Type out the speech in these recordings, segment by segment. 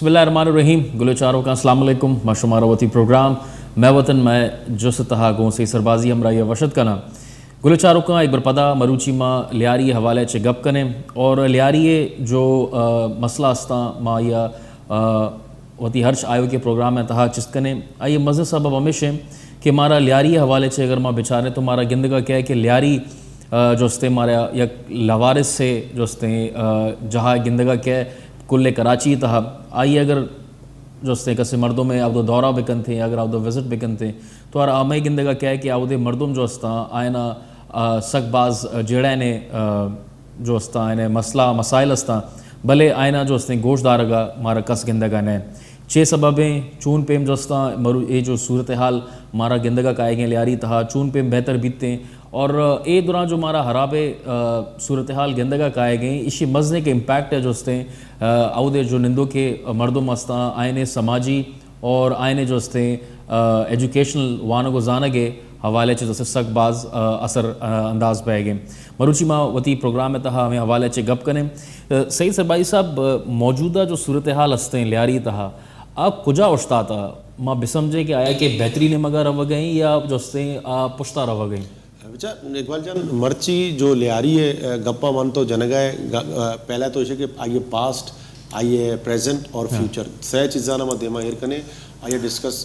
बिस्मिल्लाहिर्रहमानिर्रहीम गुलचारों का अस्सलाम वालेकुम मशुमारावती प्रोग्राम मैं वतन मैं जो तहा गो से सरबाजी हमरा ये वशद कना गुलचारों का एक बरपदा मरूची माँ लियारी हवाले चे गप कने और लियारी जो मसला अस्ता माँ या वती हर्ष आयो के प्रोग्राम में तहा चिस्त कने आइए मज़े सबब हमेशा कि मारा लियारी हवाले चे अगर माँ बेचारे तो मारा गिंदगा क्या है कि लियारी जोस्ते मारा या लवारिस से जोस्ते जहाँ गिंदगा क्या है कुल्ले कराची तहा आइए अगर जोस्ते कसे मर्दों में आवदो दौरा बिकन थे अगर आवदो विजिट बिकन थे तो यार आमे गिंदगा क्या है कि आवदे मर्दुम जो अस्ता आयना सकबाज जेड़ा ने जो अस्ता आयने मसला मसाइल अस्ता भले आयना जो अस्ते गोशदारगा मारा कस गिंदगा ने छः सबबें चून पेम जो अस्ता मरु ये जो सूरत हाल मारा गिंदगा का आएंगे लियारी तहा चून पेम बेहतर बीतते और ए दौरान जो हमारा हराबे सूरत हाल गिंदगा का आए गए इसी मजने के इम्पैक्ट है जो अस्ते अवधे जो निंदो के मर्दों मस्ता आयने समाजी और आयने जो अस्ते एजुकेशनल वानो को जानगे हवाले चे जैसे सकबाज असर अंदाज पे गए मरुची माँ वती प्रोग्राम में तहा हमें हवाले चे गप करें सही सरबाई साहब मौजूदा जो सूरत हाल हस्ते लियारी तहा आप कुजा उछता था माँ बिसमझे कि आया कि बेहतरीन मगर रव गई या जो हस्ते पुश्ता रव गई अच्छा इकबाल जान मर्ची जो लियारी है गप्पा मन तो जनगाए पहला तो इसे कि आइए पास्ट आइए प्रेजेंट और फ्यूचर सह चीज़ा ना मध्यमा एर कने आइए डिस्कस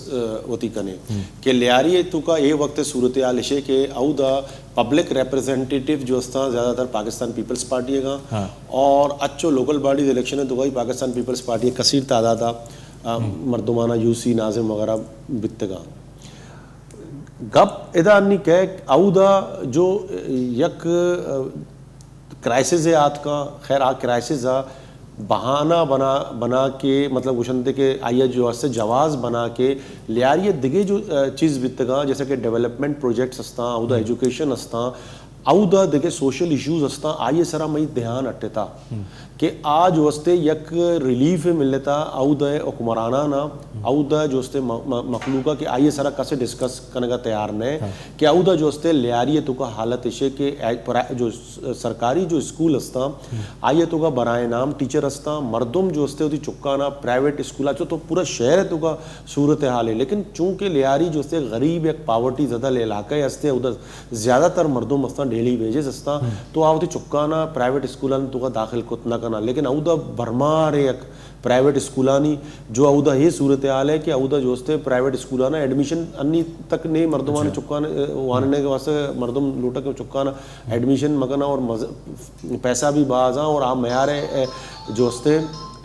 होती कने कि लियारी तो का ये वक्त सूरत हाल इसे कि आउदा पब्लिक रिप्रेजेंटेटिव जो था ज़्यादातर पाकिस्तान पीपल्स पार्टी है का और अच्छो लोकल बॉडीज इलेक्शन है तो वही पाकिस्तान पीपल्स पार्टी कसीर तादाद मर्दुमाना यूसी नाजिम वगैरह बितगा गप इदा नहीं कह आउदा जो यक क्राइसिस है आज का खैर आ क्राइसिस आ बहाना बना के मतलब गुशनते के आइए जो से जवाज़ बना के लियारी दिगे जो चीज़ बितगा जैसे कि डेवलपमेंट प्रोजेक्ट्स अस्ता आउदा एजुकेशन अस्ता आउदा दिगे सोशल इश्यूज अस्ता आइए सरा मई ध्यान अट्टेता कि आज वस्ते यक रिलीफ मिलता आउदा हुक्मराना ना आउदा जो वस्ते मखलूका कि आइए सरा कैसे डिस्कस करने का तैयार ने कि आउदा जो वस्ते लियारी तो का हालत इसे कि जो सरकारी जो स्कूल अस्ता आइए तो का बराए नाम टीचर अस्ता मर्दुम जो वस्ते होती चुक्का ना प्राइवेट स्कूल आचो तो पूरा शहर है तो का सूरत हाल है लेकिन चूंकि लियारी जो वस्ते गरीब एक पावर्टी ज़्यादा इलाका हस्ते उधर ज़्यादातर मर्दुम अस्ता डेली वेजेस अस्ता तो आवती चुक्का ना प्राइवेट स्कूल तो का दाखिल कुतना करना लेकिन आउदा भरमार एक प्राइवेट स्कूलानी जो आउदा ये सूरत हाल है कि आउदा जो होते प्राइवेट स्कूलाना एडमिशन अन्नी तक नहीं मर्दुमाने चुक्काने वानने के वास्ते मर्दुम लूटा के चुक्काना एडमिशन मगना और पैसा भी बाजा और आप मैारे जो होते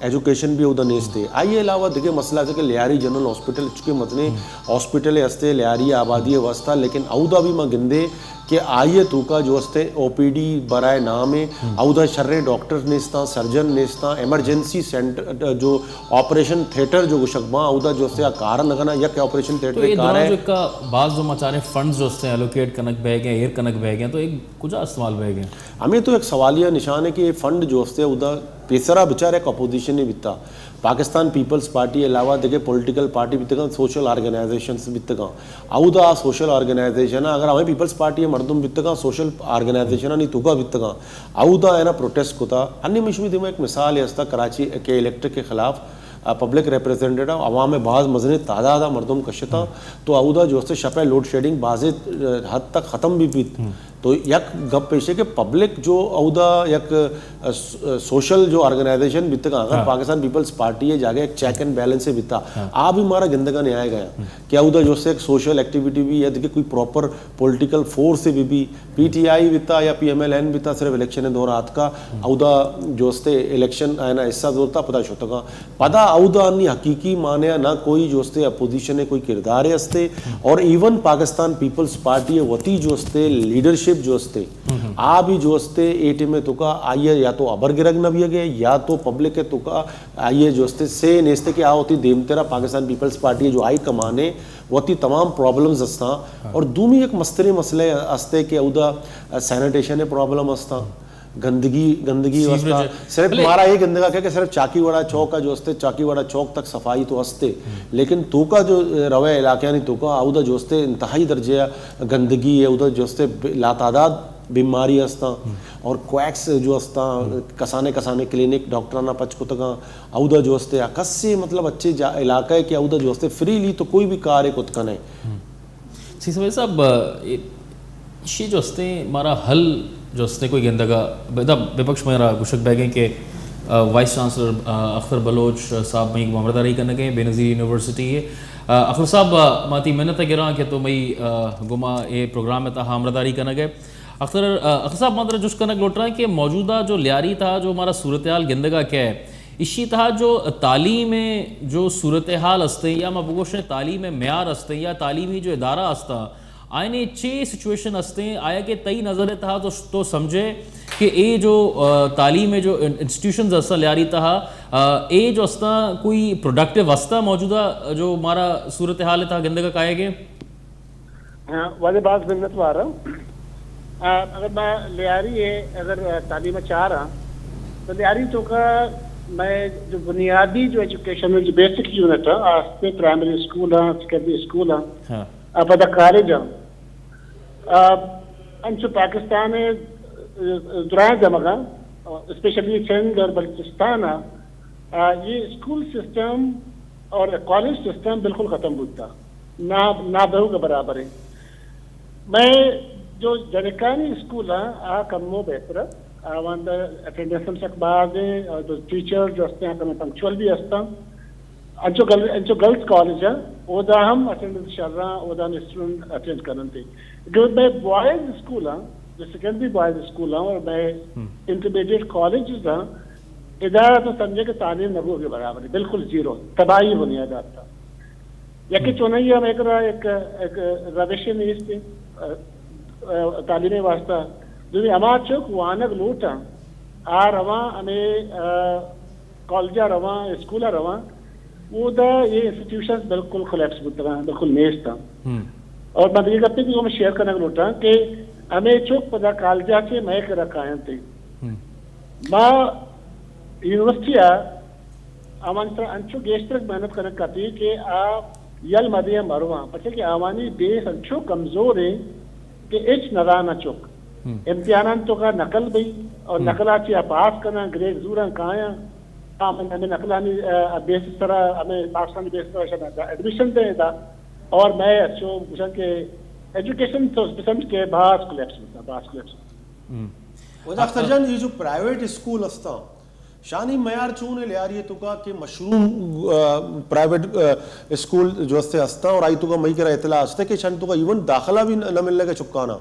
एजुकेशन भी उधर नेस थे आइए अलावा देखिए मसला है कि लियारी जनरल हॉस्पिटल चुके मतने हॉस्पिटल हस्ते लियारी आबादी अवस्था लेकिन आउदा भी माँ गिंदे कि आइए तो का जो हस्ते ओपीडी बराए नाम है आउदा शर्रे डॉक्टर नेस्ता सर्जन नेस्ता एमरजेंसी सेंटर जो ऑपरेशन थिएटर जो गुशकबा आउदा जो हस्ते कारण लगना यक ऑपरेशन थिएटर तो कार है का बाज जो मचारे फंड्स जो हस्ते एलोकेट कनक बह गए एयर कनक बह गए तो एक कुछ इस्तेमाल बह गए हमें तो एक सवालिया निशान है कि ये फंड जो हस्ते उदा पेसरा बेचारे एक अपोजिशन ही बिता पाकिस्तान पीपल्स पार्टी अलावा देखे पॉलिटिकल पार्टी बितगा सोशल ऑर्गेनाइजेशंस बितगा आउदा सोशल ऑर्गेनाइजेशन अगर हमें पीपल्स पार्टी मर्दुम बितगा सोशल ऑर्गेनाइजेशन नहीं तुका बितगा आउदा है ना प्रोटेस्ट कोता अन्य मिशमी दिमा एक मिसाल है हस्ता कराची के इलेक्ट्रिक के खिलाफ पब्लिक रिप्रेजेंटेटिव अवाम में बाज़ मजने तादाद मर्दुम कशता तो आउदा जो है शपे लोड शेडिंग बाज़ हद तक ख़त्म भी बीत तो यक गप पेशे के पब्लिक जो आउदा यक सोशल जो ऑर्गेनाइजेशन बितगा अगर पाकिस्तान पीपल्स पार्टी है जाके एक चेक एंड बैलेंस से बिता आप भी हमारा गिंदगा नहीं आया गया कि आउदा जो से एक सोशल एक्टिविटी भी है देखिए कोई प्रॉपर पॉलिटिकल फोर्स से भी पीटीआई बिता या पीएमएलएन बिता सिर्फ इलेक्शन है दौरात का आउदा जो से इलेक्शन है ना हिस्सा जोरता पता छोटा पता आउदा अन्नी हकीकी माने ना कोई जो से अपोजिशन है कोई किरदार है हस्ते और इवन पाकिस्तान पीपल्स पार्टी है वती जो से लीडरशिप जो हस्ते आ भी जो हस्ते एटी में तो का आइए या तो अबर गिरग न भी गए या तो पब्लिक है तो का आइए जो हस्ते से नेस्ते के आ होती देमतेरा पाकिस्तान पीपल्स पार्टी जो आई कमाने वती तमाम प्रॉब्लम्स अस्ता और दूमी एक मस्तरे मसले हस्ते के उदा सैनिटेशन प्रॉब्लम अस्ता गंदगी वस्ता सिर्फ हमारा ये गंदगा क्या कि सिर्फ चाकीवाड़ा चौक का जो हस्ते चाकीवाड़ा चौक तक सफाई तो हस्ते लेकिन तो का जो रवे इलाके नहीं तो का आउदा जो हस्ते इंतहाई दर्जे गंदगी है उधर जो हस्ते लातादाद بیماری ہستا اور کویکس جو ہستا کسانے کلینک ڈاکٹرانہ پچ کو تکا اودہ جو ہستے کسی مطلب اچھے علاقہ ہے کہ اودہ جو ہستے فری لی تو کوئی بھی کار ہے کتکن ہے سی سوائے صاحب یہ جو ہستے ہمارا حل جو ہستے کوئی گندگا وپکش میرا گشک بیگیں کہ وائس چانسلر اختر بلوچ صاحب میں مامرداری کرنے گئے بے نظیر یونیورسٹی ہے اختر صاحب ماتی محنت گراں کہ تو مئی گما یہ پروگرام میں تھا مامرداری کرنے گئے اختر صاحب مادر جس کرنے لوٹ رہا ہے کہ موجودہ جو لیاری تھا جو ہمارا صورتحال گندگا کیا ہے اسی طرح جو تعلیم جو صورتحال ہستے یا میں بگوش تعلیم معیار ہستے یا تعلیمی جو ادارہ ہستا آئینے چھ سچویشن ہستے آیا کہ تئی نظر تھا تو سمجھے کہ اے جو تعلیم جو انسٹیٹیوشنز ہستا لیاری تھا اے جو ہستا کوئی پروڈکٹیو ہستا موجودہ جو ہمارا صورتحال تھا گندگا کہے گے والے بعض منت وارا اگر میں لیاری ہے اگر تعلیم چاہ رہا تو لیاری تو کا میں جو بنیادی جو ایجوکیشن جو بیسک یونٹ ہے آج پہ پرائمری اسکول ہے سیکنڈری اسکول ہے پتہ کالج ہے انچو پاکستان درائیں جمگا اسپیشلی سندھ اور بلوچستان یہ اسکول سسٹم اور کالج سسٹم بالکل ختم ہوتا نہ بہو کے برابر ہے میں جو جنکانی اسکول ہیں کمو بہتر وہاں اٹینڈنس بعد اور جو ٹیچر جو ہستے ہیں کم پنکچوئل بھی ہستا انچو گرلس کالج ہے اودا ہم اٹینڈنس چل رہا اودا ہم اسٹوڈنٹ اٹینڈ کرن تھے جو میں بوائز اسکول ہوں جو سیکنڈری بوائز اسکول ہوں اور میں انٹرمیڈیٹ کالجز ہوں ادارہ تو سمجھے کہ تعلیم نبو کے برابر ہے بالکل زیرو تباہی بنیادات تھا یکی چونہی ہم ایک روش نیز تھی تعلیمی واسطہ جو بھی ہمارا چوک وانگ لوٹا رواں ہمیں کالجہ رواں اسکولہ رواں وہ دا یہ انسٹیٹیوشنز بالکل کولیپس بتا ہیں بالکل نیز تھا اور میں یہ کہتے ہیں کہ میں شیئر کرنے لوٹا کہ ہمیں چوک پدا کالجہ کے میں کر رکھائیں تھے ماں یونیورسٹی انچو گیشترک محنت کرنے کرتی کہ یل مدیہ مروان پچھے کہ آوانی بیس انچو کمزور ہے کہ اچ نرانا چوک امتحانات تو کا نقل بھی اور نقلہ چاہیے پاس کرنا گریڈ زورا کھایا ہمیں نقلانی بیسس طرح ہمیں پاکستانی بیسس طرح ایڈمیشن دے تھا اور میں اچھو پوچھا کہ ایجوکیشن تو سمجھ کے باس کولیپس ہوتا باس کولیپس اختر جان یہ جو پرائیویٹ اسکول ہستا شانی معیار چون لے آ رہی ہے تو کا کہ مشروع پرائیویٹ اسکول جو ہستے ہستا اور آئی تو کا مئی کرا اطلاع ہستے کہ شان تو کا ایون داخلہ بھی نہ ملنے کا چپکانا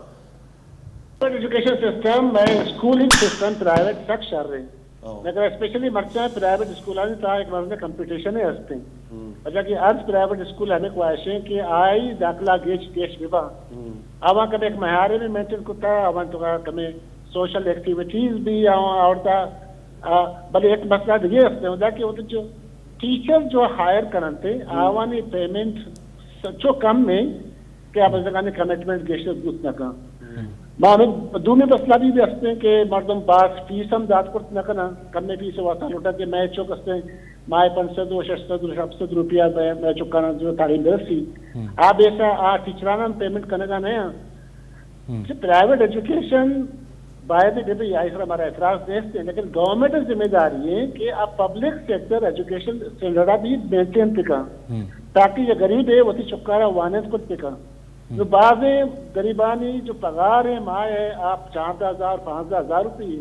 ایجوکیشن سسٹم میں اسکولنگ سسٹم پرائیویٹ تک شر رہے لیکن اسپیشلی مرچہ پرائیویٹ اسکولانی تا ایک مرنے کمپٹیشن ہے ہستے اچھا کہ آج پرائیویٹ اسکول ہمیں خواہشیں کہ آئی داخلہ گیش ببا آوہاں کبھی ایک مہارے میں مینٹین کرتا آوہاں تو کبھی سوشل ایکٹیویٹیز بھی آورتا بلے ایک مسئلہ یہ ہستے ہوتا کہ وہ جو ٹیچر جو ہائر کرنتے آوانی پیمنٹ سچو کم میں کہ آپ اس نے کمٹمنٹ گیشت گوت نہ کہاں دومی مسئلہ بھی ہستے ہیں کہ مردم باس فیس ہم داد کرت نہ کرنا کم فیس واسطہ لوٹا کہ میں چوک ہستے ہیں مائے 500-600 روپیہ میں چکانا جو تعلیم برسی آپ ایسا ٹیچرانا پیمنٹ کرنے کا نہیں پرائیویٹ ایجوکیشن باید بھی آئی سر ہمارا اعتراض دیکھتے ہیں لیکن گورنمنٹ ذمہ داری ہے کہ آپ پبلک سیکٹر ایجوکیشن اسٹینڈرڈ بھی مینٹین پکا تاکہ یہ غریب ہے وہ چکارا وانت خود پکا جو بعض غریبانی جو پگار ہے مائے ہے آپ 4,000-5,000 روپئے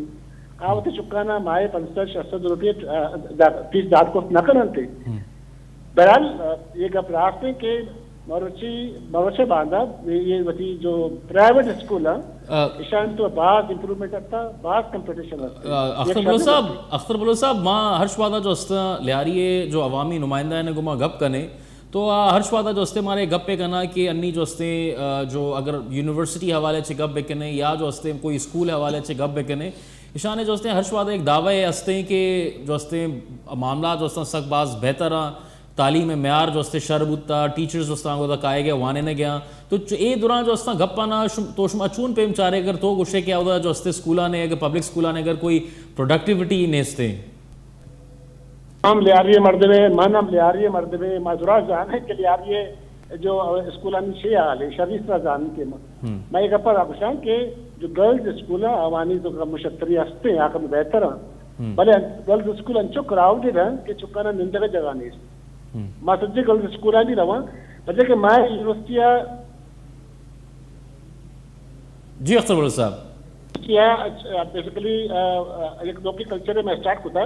آپ چکانا مائے 500-600 روپئے فیس داد کو نہ کرتے بہرحال یہ گپ راستے کہ مروچے باندھا یہ جو پرائیویٹ اسکول ہے اشان تو بعض امپرومنٹ ہوتا بعض کمپٹیشن ہوتا اختر بلو صاحب ماں ہرش وادہ جو ہستا لیاری ہے جو عوامی نمائندہ نے گما گپ کنے تو ہرش وادہ جو ہستے ہمارے گپ پہ کنا کہ انی جو ہستے جو اگر یونیورسٹی حوالے سے گپ بکنے یا جو ہستے کوئی اسکول حوالے سے گپ بکنے اشانے جو ہستے ہرش وادہ ایک دعوے ہستے کہ جو ہستے معاملات جو ہستے سک باز بہتر ہیں تعلیم معیار جو ہستے شربتا ٹیچرز جو ہستا کو کائے گیا وانے نہ گیا تو اے دوران جو ہستا گپ پانا تو شما چون پیم چارے اگر تو گوشے کیا ہوتا جو ہستے اسکولانے اگر پبلک اسکولانے اگر کوئی پروڈکٹیوٹی نیستے ہم لیاری مردوے من ہم لیاری مردوے معذورہ جانے کے لیاری जो स्कूलांची आले शरीसरा जाण के मैं एक पर आकुशां के जो गर्ल्स स्कूल आवानी तो कम मुशतरी असते या कम बेहतर भले गर्ल्स स्कूल अंचो क्राउडेड है कि चुकाना निंदा का जगह नहीं मैं सच्चे गर्ल्स स्कूल आ भी रहा बल्कि कि मैं यूनिवर्सिटी जी अख्तर बलोच साहब किया बेसिकली एक दो के कल्चर में स्टार्ट होता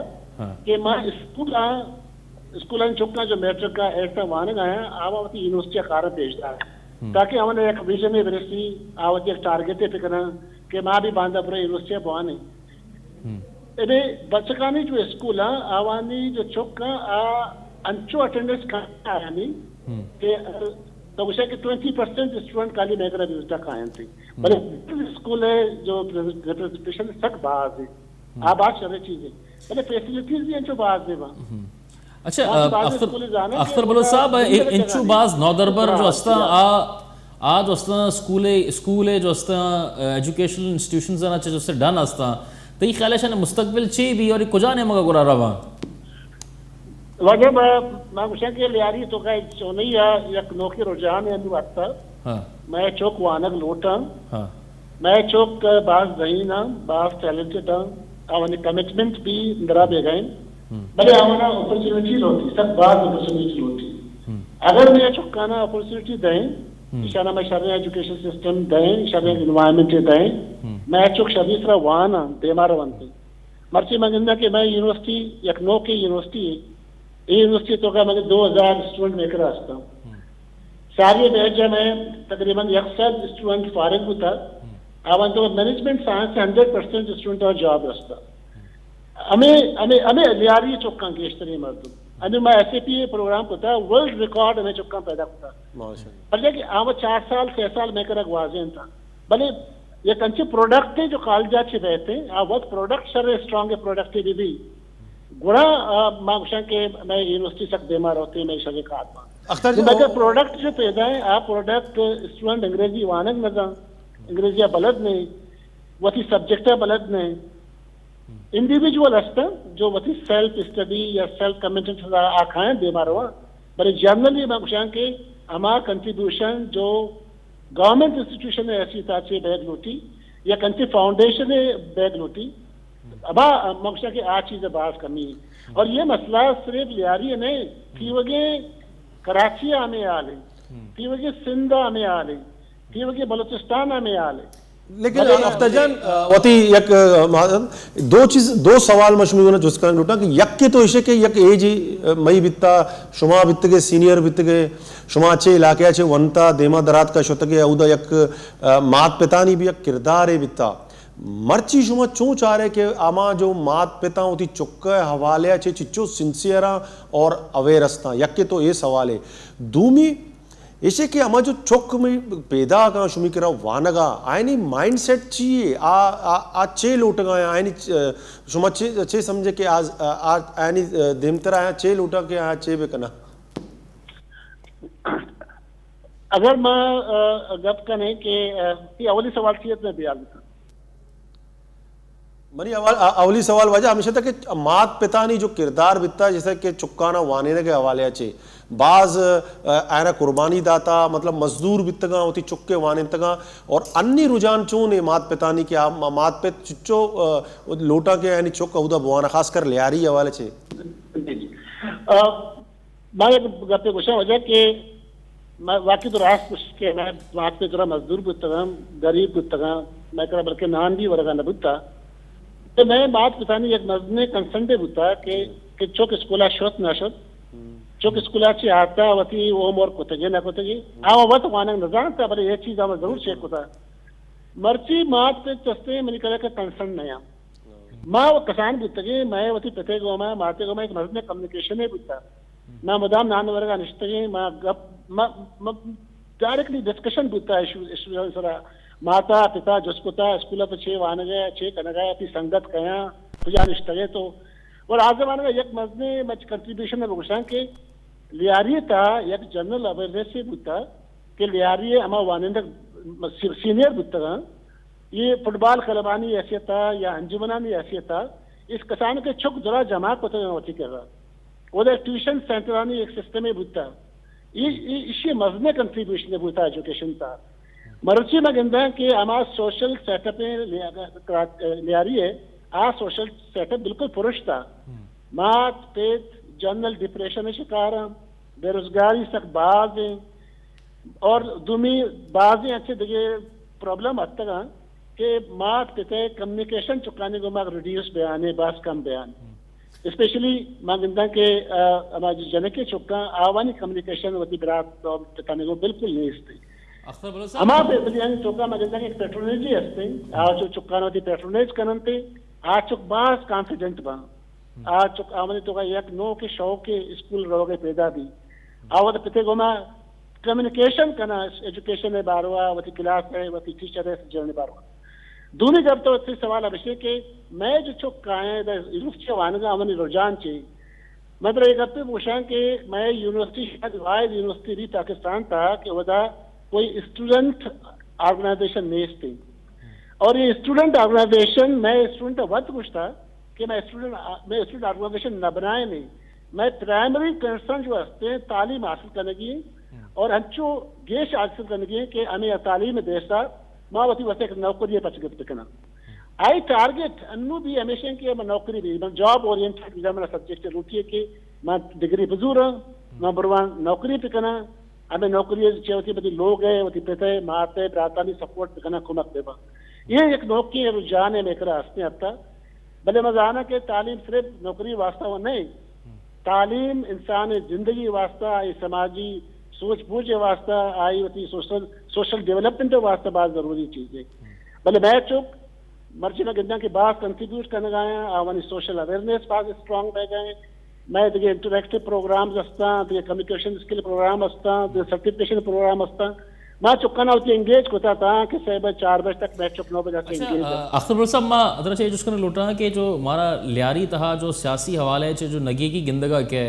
कि मैं स्कूल चुकना जो मैट्रिक का ऐसा माने गए हैं आवती यूनिवर्सिटी कार्य भेजता है ताकि हमने एक विजन में बरसी आवती एक टारगेट पे करना कि माँ भी बांधापुर यूनिवर्सिटी बवाने इधे बचकानी जो स्कूल है आवानी जो चुका अंचो अटेंडेंस का आया नहीं कि तो उसे कि 20% स्टूडेंट काली मेकरा व्यवस्था कायम थी पर स्कूल है जो रिप्रेजेंटेशन तक बात है आबाद सारी चीजें पहले फैसिलिटीज भी अंचो बात है वहाँ अच्छा अख्तर बलोच साहब इंचू बाज नौदरबर जो असता आज असता स्कूल जो असता एजुकेशनल इंस्टीट्यूशंस ना जो से डन असता तो ये ख्याल है मुस्तकबिल ची भी और कुजा ने मगा गुरा रवा वजह मैं मुझे के लियारी तो का सोनी या एक नौकरी रुझान है अनुवादता मैं चौक वानक लोटा मैं चौक बाज दहीना बाज टैलेंटेड आवनी कमिटमेंट भी इंदिरा बेगम भले हमारा अपॉर्चुनिटी होती सब बात अपॉर्चुनिटी होती अगर मैं चुकाना अपॉर्चुनिटी दें इशारा में शरीर एजुकेशन सिस्टम दें शरीर एनवायरनमेंट दें मैं चुक शरीर वाना बेमार बनते मर्ची मंगना कि मैं यूनिवर्सिटी एक नो की यूनिवर्सिटी यूनिवर्सिटी तो का मैं 2000 स्टूडेंट लेकर आता हूँ सारी बैच में तकरीबन 100 स्टूडेंट फारिग होता अब तो मैनेजमेंट साइंस से 100% स्टूडेंट और जॉब रस्ता हमें लियारी चौका गेश्तरी मर्द अनु मैं SAP प्रोग्राम होता वर्ल्ड रिकॉर्ड हमें चौका पैदा होता भले कि आवा 4 साल 6 साल में कर वाजे था भले ये कंचे प्रोडक्ट थे जो कालजा छे रहते आ बहुत प्रोडक्ट सर स्ट्रांग प्रोडक्टिविटी गुणा मांगशा के मैं यूनिवर्सिटी तक बीमार होती मैं शरीर का आत्मा अख्तर जी मगर प्रोडक्ट जो पैदा है आप प्रोडक्ट स्टूडेंट अंग्रेजी वानक नजा अंग्रेजी बलद नहीं वही सब्जेक्ट बलद नहीं इंडिविजुअल असता जो वही सेल्फ स्टडी या सेल्फ कमिटमेंट आखाएं बीमार हुआ बड़े जनरली मांगशा के हमारा कंट्रीब्यूशन जो गवर्नमेंट इंस्टीट्यूशन है ऐसी ताचे बैग लूटी या कंट्री फाउंडेशन है बैग लूटी अबा मकसद की आज चीज़ बात करनी है और ये मसला सिर्फ लियारी नहीं थी वगे कराची में आले थी वगे सिंध में आले थी वगे बलूचिस्तान में आले लेकिन अख्तरजान वती एक दो सवाल मशमूल ने जुस्का लुटा कि यक के तो इसे के यक एज मई बित्ता शुमा बित्त के सीनियर बित्त के शुमा अच्छे इलाके अच्छे वनता देमा दरात का शुत के उदा यक मात पितानी भी यक किरदार है बित्ता मर्ची शुमा चूं चाह रहे कि आमा जो मात पिता होती चुक्का हवाले अच्छे चिच्चो सिंसियरा और अवेरस्ता यक के तो ये सवाल है दूमी इसे कि आमा जो चुक में पैदा का शुमी करा वानगा आयनी माइंडसेट चाहिए आ चे लोटगा आयनी शुमा चे समझे कि आज आयनी देमतरा आया चे लोटा के आया चे बेकना अगर मैं गप कने कि अवली सवाल थी में बयान मरी अवली सवाल वजह हमेशा तक कि मात पिता ने जो किरदार बिता जैसे कि चुक्काना वाने के हवाले अच्छे बाज आयना कुर्बानी दाता मतलब मजदूर बितगा होती चुक्के वाने तगा और अन्य रुझान चूं ने मात पिता ने कि मात पे चिच्चो लोटा के यानी चुक उदा बुआना खासकर लियारी हवाले छे मैं गप्पे गुस्सा वजह कि मैं वाकई तो रास कुछ के मैं मात पे जरा मजदूर बितगा गरीब बितगा मैं करा बल्कि नान भी वर्गा न बिता तो मैं बात पिता ने एक मजने कंसंटे बुता कि चौक स्कूला शोत ना शोत चौक स्कूलाची आता वती होमवर्क होते ना कोते आवा वत वानंग न जानता पर ये चीज आवा जरूर चेक होता मर्ची मात पे चस्ते मनी करे का कंसर्न नया मां वो किसान बुतगे मैं वती पते गो मैं माते गो मैं एक मजने कम्युनिकेशन है बुता मैं मदाम नान वर्गा निश्तगे मैं गप डायरेक्टली डिस्कशन बुता इशू सरा माता पिता जसकुता स्कूल पे छे वान गए छे कन गए अपनी संगत कया तुझा निश्तगे तो और आज जमाने में एक मजने मच कंट्रीब्यूशन में घोषणा के लियारी था एक जनरल अवेयरनेस से बुता कि लियारी हमा वानिंद सीनियर बुता ये फुटबॉल खलबानी हैसियत था या अंजुमनानी हैसियत था इस किसान के छुक जरा जमा को होती कर रहा वो ट्यूशन सेंटर एक सिस्टम में बुता इसी मजने कंट्रीब्यूशन बुता एजुकेशन था मरुची में गंदा कि हमारा सोशल सेटअप लियारी है आ सोशल सेटअप बिल्कुल पुरुष था मात पेट जनरल डिप्रेशन है शिकार बेरोजगारी सक बाज हैं और दुमी बाजें अच्छे दिखे प्रॉब्लम हद तक कि मात पिते कम्युनिकेशन चुकाने को मांग रिड्यूस बयान है बास कम बयान स्पेशली मांगता के हमारे जनके चुका आवानी कम्युनिकेशन वती बिरात चुकाने को बिल्कुल नहीं थी हमारे बलियान चुका मांगता के पेट्रोनेज असते आज चुकाना वती पेट्रोनेज करनते आज चुक बास कॉन्फिडेंट बा आज चुक आवानी तो का एक नो के शौक के स्कूल रोगे पैदा भी आवत पिते को मां कम्युनिकेशन करना एजुकेशन है बारवा वती क्लास है वती टीचर है जर्नी बारवा दोनों जब तो इस सवाल अभिषेक के मैं जो चुप काए यूनिवर्सिटी वानगा अमनी रुझान चे मतलब एक हफ्ते पूछा कि मैं यूनिवर्सिटी शायद वायद यूनिवर्सिटी भी पाकिस्तान था कि वदा कोई स्टूडेंट ऑर्गेनाइजेशन नहीं थी और ये स्टूडेंट ऑर्गेनाइजेशन मैं स्टूडेंट वक्त कुछ था कि मैं स्टूडेंट ऑर्गेनाइजेशन न बनाए नहीं मैं प्राइमरी कंसर्न जो हस्ते तालीम हासिल करने की और हंचो गेश हासिल करने की कि हमें तालीम देशा मावती वैसे एक नौकरी पचगत करना आई टारगेट अन्नू भी हमेशा की मैं नौकरी भी मैं जॉब ओरिएंटेड भी मेरा सब्जेक्ट रूटी है कि मैं डिग्री बजूर नंबर 1 नौकरी पे करना हमें नौकरी चेवती बदी लोग है वती पेते मारते ब्रातानी सपोर्ट पे करना खुमक देवा ये एक नौकरी रुझान है मेरा हंसते हफ्ता भले मजाना के तालीम सिर्फ नौकरी वास्ता वो नहीं तालीम इंसान जिंदगी वास्ता आई समाजी सोच बूझ वास्ता आई होती सोशल डेवलपमेंट वास्ते बहुत जरूरी चीज है भले मैं चुप मर्जी में गिनना के बाद कंट्रीब्यूट करने गए आवानी सोशल अवेयरनेस बहुत स्ट्रांग रह गए मैं दिखे इंटरेक्टिव प्रोग्राम्स असता दिखे कम्युनिकेशन स्किल प्रोग्राम असता दिखे सर्टिफिकेशन प्रोग्राम असता मैं चुपना होती एंगेज होता था कि साहब 4 बजे तक मैं चुप 9 बजे से एंगेज अख्तर साहब मां अदर चाहिए जिसको लुट रहा कि जो हमारा लियारी तहा जो सियासी हवाले जो नगी की गिंदगा के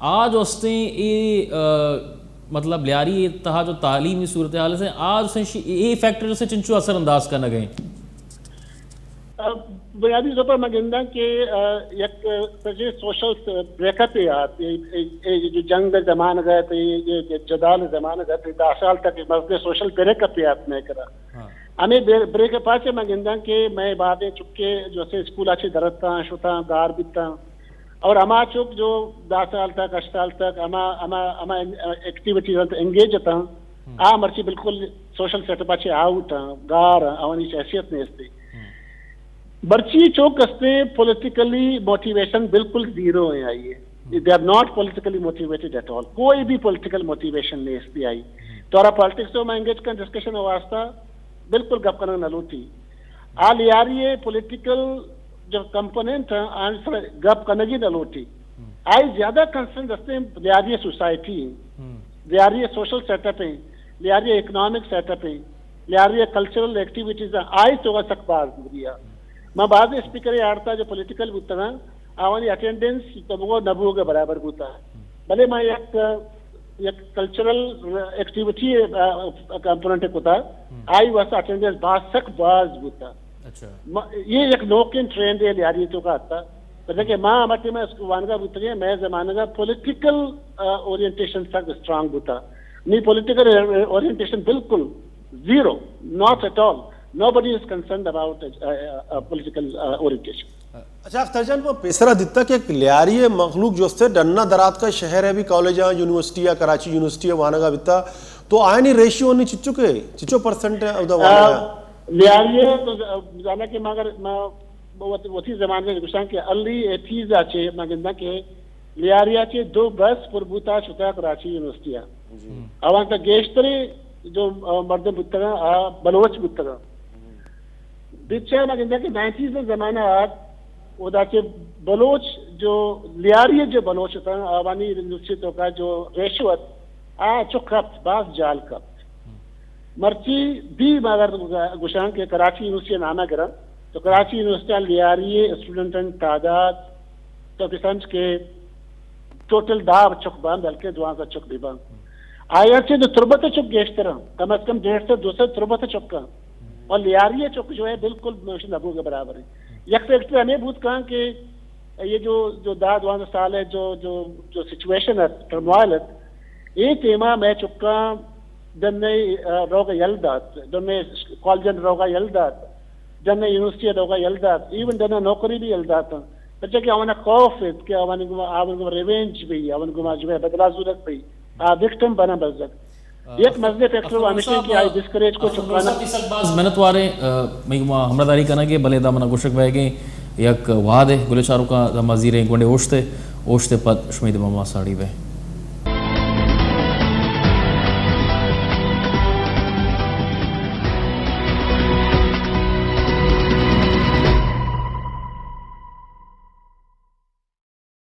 आज उसने ये मतलब लियारी तहा जो तालीमी सूरत हाल से आज से ये फैक्टर से चिंचू असरअंदाज करना गए बुनियादी तौर पर मैं गिनदा कि एक सोशल ब्रेकअप है यार ये जो जंग जमान गए थे ये जदाल जमान गए थे 10 साल तक मसले सोशल ब्रेकअप है मैं करा हमें ब्रेकअप आचे मैं गिनदा कि मैं बातें चुके जो से स्कूल अच्छे दरता शुता दार बिता और हमारा चुक जो 10 साल तक 8 साल तक हमा एक्टिविटी एंगेज था आ मर्ची बिल्कुल सोशल सेटअप अच्छे आउट गार अवनी हैसियत नहीं थी बर्ची चौक हस्ते पॉलिटिकली मोटिवेशन बिल्कुल जीरो है आई है they are not politically motivated at all कोई भी पॉलिटिकल मोटिवेशन नहीं इसकी आई तो पॉलिटिक्स में एंगेज कर डिस्कशन वास्ता बिल्कुल गप करना नलूती आ लियारी है पॉलिटिकल जो कंपोनेंट है आंसर गप करने की नलूती आई ज्यादा कंसर्न हस्ते Lyari society Lyari social setup है लियारी इकोनॉमिक सेटअप है लियारी कल्चरल एक्टिविटीज आई तो सकबार दिया मैं बाद स्पीकर आड़ता जो पॉलिटिकल बुता आवानी अटेंडेंस तबो नबो के बराबर बुता भले मैं एक कल्चरल एक्टिविटी कंपोनेंट होता आई वैसा अटेंडेंस बासक बाज बुता अच्छा ये एक नोकिन ट्रेंड है लियारी तो का आता मतलब कि मां मटे में उसको वानगा बुतगे मैं जमाने का पॉलिटिकल ओरिएंटेशन तक स्ट्रांग बुता नहीं पॉलिटिकल ओरिएंटेशन बिल्कुल zero not at all Nobody is concerned about political orientation. अच्छा अख्तर जान वो पेसरा दिता कि लियारी मखलूक जो से डन्ना दरात का शहर है भी कॉलेज यूनिवर्सिटी या कराची यूनिवर्सिटी है वाना का बिता तो आए नहीं रेशियो नहीं चिचो परसेंट है उधर वाना लियारी तो जाना कि मगर मैं वो थी जमाने में गुस्सा के अली एथीज आचे मगंदा के लियारी आचे 2 बस पुरबूता छुता कराची यूनिवर्सिटी आवां का गेश्तरी जो मर्द बुतगा बलोच बुतगा दिच्छा मगंदा के 90s में जमाना उदा के बलोच जो लियारी जो बलोच था आवानी यूनिवर्सिटी का जो रेशवत चुकप बास जाल कप मर्ची भी मगर गुशान के कराची यूनिवर्सिटी नामा करा तो कराची यूनिवर्सिटी लियारी स्टूडेंट तादाद तो किसान के टोटल दाब चुकबा बल्कि दुआ का चुक दिबा आया से जो तुरबत चुक गेश तरह कम से कम 150 से 200 तुरबत चुक का और लियारी चुक जो है बिल्कुल नबू के बराबर है एक फैक्टर हमें भूत कहा कि ये जो दाद वहां साल है जो सिचुएशन है टर्मोइल है ये tema मैं चुका जन्ने रोगा यल्दात जन्ने कॉलेजन रोगा यल्दात जन्ने यूनिवर्सिटी रोगा यल्दात even जन्ने नौकरी भी यल्दात बच्चे के अवना खौफ है कि अवन को रिवेंज भी अवन को माजूब बदला जरूरत भी विक्टिम बना बजक एक मसले फैक्टर हमेशा कि आई डिस्करेज को चुकाना बाज मेहनत वारे मैं हमदारी करना के भले दामना गुशक वेगे एक वाद है गुले चारों का मजीर गुंडे ओश्ते पद शमीद मामा साड़ी वे